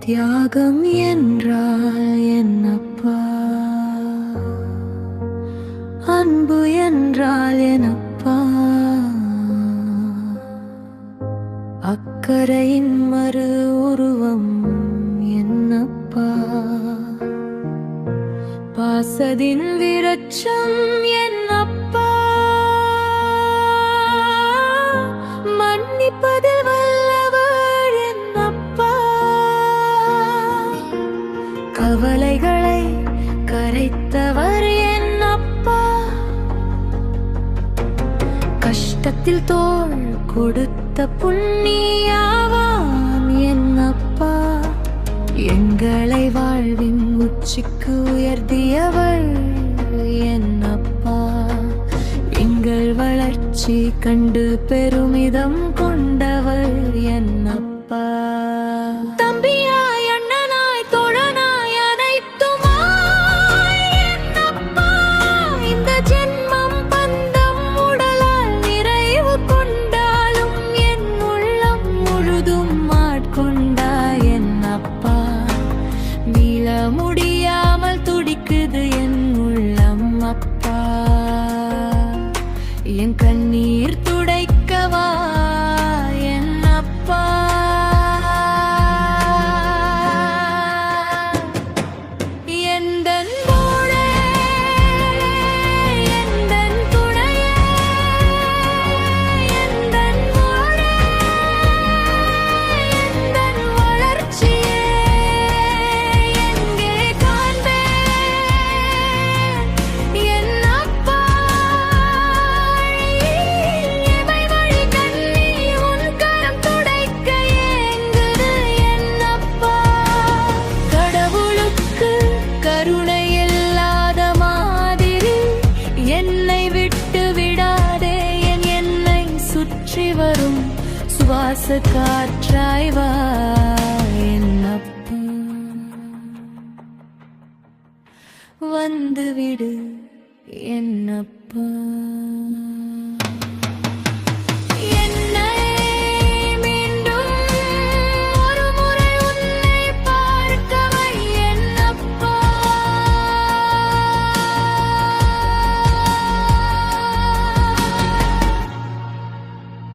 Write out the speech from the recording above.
தியாகம் என்றால் என்னப்பா, அன்பு என்றால் என்னப்பா, அக்கறையின் மறு உருவம் என்னப்பா, பாசதின் விரட்சம் என்னப்பா, மன்னிப்பதில் வல்லவர் என்னப்பா, கவலைகளை கரைத்தவர் என்னப்பா, கஷ்டத்தில் தோள் கொடுத்த புண்ணியாவான் என்னப்பா, எங்களை வாழ்வின் உச்சிக்கு உயர்த்தியவர் என்னப்பா, எங்கள் வளர்ச்சி கண்டு பெருமிதம் கொண்டவர் என்னப்பா, தம்பியாய் அண்ணனாய் தோழனாய் அனைத்துமாய் என்னப்பா, இந்த ஜென்மம் பந்தம் உடலால் நிறைவு கொண்டாலும் என் உள்ளம் முழுதும் ஆட்கொண்டாய் என்னப்பா, மீள முடியாமல் துடிக்குது என் உள்ளம் அப்பா, என் கண்ணீர் துடைக்கவா என்னப்பா, எந்தன் தோழே எந்தன் துணையே எந்தன் வாழே எந்தன் வளர்ச்சியே எங்கே காண்பேன் என்னப்பா, இவை வழி கண்ணீர் உன் கரம் துடைக்க ஏங்குது என்னப்பா, கடவுளுக்கு கருணை இல்லாத மாதிரி என்னை விட்டு விடாதே, என் என்னை சுற்றி வரும் சுவாச காற்றாய் வா என்னப்பா, வந்துவிடு என்னப்பா.